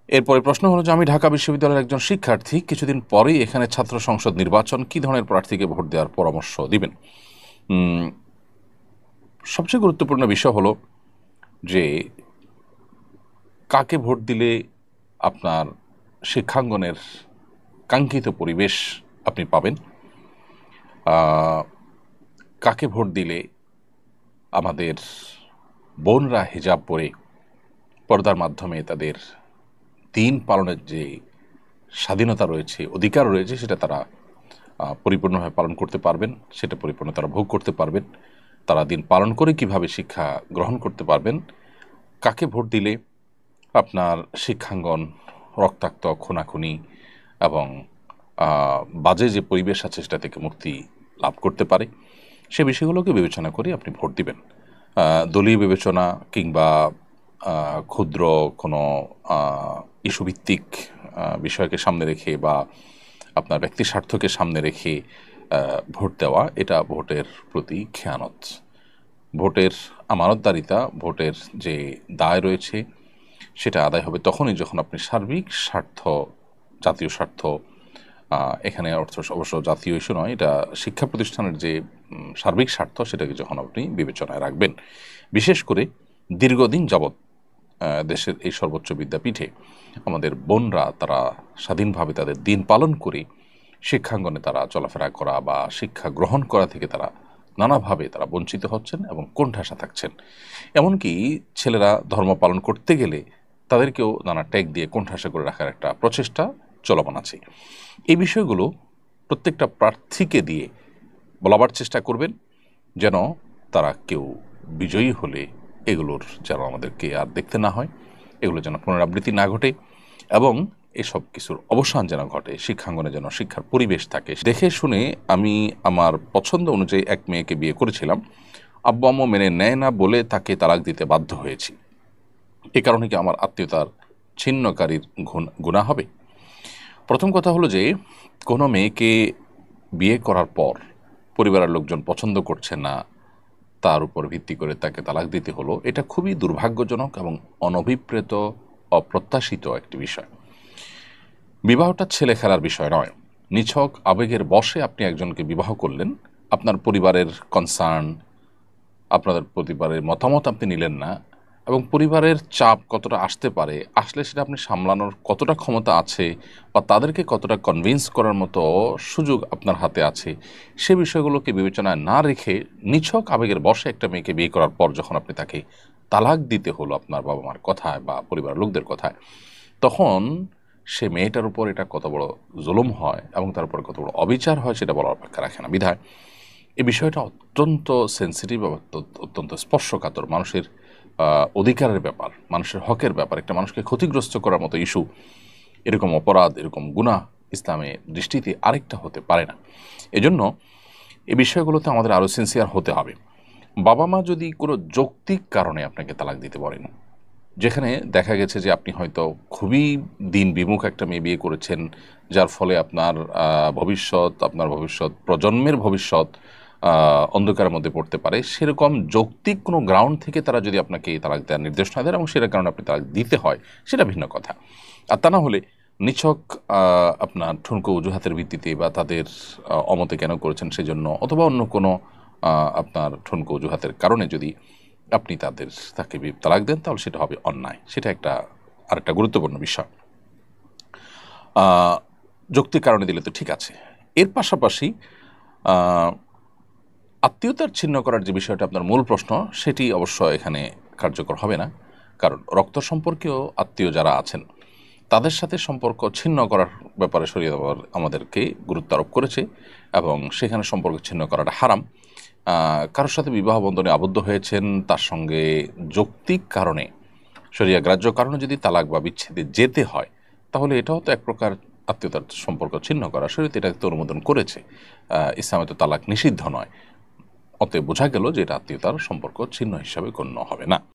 এরপরে প্রশ্ন হলো যে আমি ঢাকা বিশ্ববিদ্যালয়ের একজন শিক্ষার্থী, কিছুদিন পরেই এখানে ছাত্র সংসদ নির্বাচন, কী ধরনের প্রার্থীকে ভোট দেওয়ার পরামর্শ দিবেন? উম, সবচেয়ে গুরুত্বপূর্ণ বিষয় হলো যে কাকে ভোট দিলে আপনার শিক্ষাঙ্গনের কাঙ্ক্ষিত পরিবেশ আপনি পাবেন, আহ, কাকে ভোট দিলে আমাদের বোনরা হিজাব পরে পর্দার মাধ্যমে তাদের দিন পালনের যে স্বাধীনতা রয়েছে, অধিকার রয়েছে, সেটা তারা পরিপূর্ণভাবে পালন করতে পারবেন, সেটা পরিপূর্ণ তারা ভোগ করতে পারবেন। তারা দিন পালন করে কিভাবে শিক্ষা গ্রহণ করতে পারবেন, কাকে ভোট দিলে আপনার শিক্ষাঙ্গন রক্তাক্ত, খুনাখুনি এবং বাজে যে পরিবেশ আছে সেটা থেকে মুক্তি লাভ করতে পারে, সে বিষয়গুলোকে বিবেচনা করে আপনি ভোট দিবেন। দলীয় বিবেচনা কিংবা ক্ষুদ্র কোনো ইস্যুভিত্তিক বিষয়কে সামনে রেখে বা আপনার ব্যক্তি স্বার্থকে সামনে রেখে ভোট দেওয়া, এটা ভোটের প্রতি খেয়ানত। ভোটের আমানতদারিতা, ভোটের যে দায় রয়েছে, সেটা আদায় হবে তখনই যখন আপনি সার্বিক স্বার্থ, জাতীয় স্বার্থ, এখানে অর্থ অবশ্য জাতীয় ইস্যু নয়, এটা শিক্ষা প্রতিষ্ঠানের যে সার্বিক স্বার্থ, সেটাকে যখন আপনি বিবেচনায় রাখবেন। বিশেষ করে দীর্ঘদিন যাবৎ দেশের এই সর্বোচ্চ বিদ্যাপীঠে আমাদের বোনরা তারা স্বাধীনভাবে তাদের দিন পালন করে শিক্ষাঙ্গনে তারা চলাফেরা করা বা শিক্ষা গ্রহণ করা থেকে তারা নানাভাবে তারা বঞ্চিত হচ্ছেন এবং কোণঠাসা থাকছেন। এমনকি ছেলেরা ধর্ম পালন করতে গেলে তাদেরকেও নানা ট্যাগ দিয়ে কোণঠাসা করে রাখার একটা প্রচেষ্টা চলমান আছে। এই বিষয়গুলো প্রত্যেকটা প্রার্থীকে দিয়ে বলাবার চেষ্টা করবেন, যেন তারা কেউ বিজয়ী হলে এগুলোর যেন আমাদেরকে আর দেখতে না হয়, এগুলো যেন পুনরাবৃত্তি না ঘটে এবং এসব কিছুর অবসান যেন ঘটে, শিক্ষাঙ্গনে যেন শিক্ষার পরিবেশ থাকে। দেখে শুনে আমি আমার পছন্দ অনুযায়ী এক মেয়েকে বিয়ে করেছিলাম, আব্বু আম্মু মেনে নেয় না বলে তাকে তালাক দিতে বাধ্য হয়েছি। এ কারণে কি আমার আত্মীয়তার ছিন্নকারীর গুনাহ হবে? প্রথম কথা হলো যে কোনো মেয়েকে বিয়ে করার পর পরিবারের লোকজন পছন্দ করছে না, তার উপর ভিত্তি করে তাকে তালাক দিতে হলো, এটা খুবই দুর্ভাগ্যজনক এবং অনভিপ্রেত, অপ্রত্যাশিত একটি বিষয়। বিবাহটা ছেলে খেলার বিষয় নয়। নিছক আবেগের বশে আপনি একজনকে বিবাহ করলেন, আপনার পরিবারের কনসার্ন, আপনাদের পরিবারের মতামত আপনি নিলেন না, এবং পরিবারের চাপ কতটা আসতে পারে, আসলে সেটা আপনি সামলানোর কতটা ক্ষমতা আছে বা তাদেরকে কতটা কনভিন্স করার মতো সুযোগ আপনার হাতে আছে, সে বিষয়গুলোকে বিবেচনায় না রেখে নিছক আবেগের বশে একটা মেয়েকে বিয়ে করার পর যখন আপনি তাকে তালাক দিতে হলো আপনার বাবা মার কথায় বা পরিবারের লোকদের কথায়, তখন সে মেয়েটার উপর এটা কত বড় জুলুম হয় এবং তার উপর কত বড় অবিচার হয় সেটা বলার অপেক্ষা রাখে না। বিধায় এই বিষয়টা অত্যন্ত সেন্সিটিভ এবং অত্যন্ত স্পর্শকাতর, মানুষের অধিকারের ব্যাপার, মানুষের হকের ব্যাপার, একটা মানুষকে ক্ষতিগ্রস্ত করার মতো ইস্যু, এরকম অপরাধ, এরকম গুনাহ ইসলামের দৃষ্টিতে আরেকটা হতে পারে না। এজন্য এই বিষয়গুলোতে আমাদের আরও সিনসিয়ার হতে হবে। বাবা মা যদি কোনো যৌক্তিক কারণে আপনাকে তালাক দিতে বলেন, যেখানে দেখা গেছে যে আপনি হয়তো খুবই দিন বিমুখ একটা মেয়ে বিয়ে করেছেন, যার ফলে আপনার ভবিষ্যৎ, আপনার ভবিষ্যৎ প্রজন্মের ভবিষ্যৎ অন্ধকারের মধ্যে পড়তে পারে, সেরকম যৌক্তিক কোনো গ্রাউন্ড থেকে তারা যদি আপনাকে তালাক দেওয়ার নির্দেশনা দেন এবং সেটার কারণে আপনি তালাক দিতে হয়, সেটা ভিন্ন কথা। আর তা না হলে নিছক আপনার ঠুনকো অজুহাতের ভিত্তিতে বা তাদের অমতে কেন করেছেন সেজন্য, অথবা অন্য কোনো আপনার ঠুনকো অজুহাতের কারণে যদি আপনি তাকে তালাক দেন, তাহলে সেটা হবে অন্যায়। সেটা আরেকটা গুরুত্বপূর্ণ বিষয়। যৌক্তিক কারণে দিলে তো ঠিক আছে। এর পাশাপাশি আত্মীয়তার ছিন্ন করার যে বিষয়টা আপনার মূল প্রশ্ন, সেটি অবশ্য এখানে কার্যকর হবে না। কারণ রক্ত সম্পর্কেও আত্মীয় যারা আছেন তাদের সাথে সম্পর্ক ছিন্ন করার ব্যাপারে শরীয়ত আমাদেরকে গুরুত্ব আরোপ করেছে এবং সেখানে সম্পর্ক ছিন্ন করাটা হারাম। কারোর সাথে বিবাহ বন্ধনে আবদ্ধ হয়েছেন, তার সঙ্গে যৌক্তিক কারণে, শরিয়া গ্রাহ্য কারণে যদি তালাক বা বিচ্ছেদে যেতে হয়, তাহলে এটাও তো এক প্রকার আত্মীয়তার সম্পর্ক ছিন্ন করা। শরীয়ত এটাকে তো অনুমোদন করেছে। ইসলামে তো তালাক নিষিদ্ধ নয়। অতএব বোঝা গেল যে এটা আত্মীয়তার সম্পর্ক ছিন্ন হিসাবে গণ্য হবে না।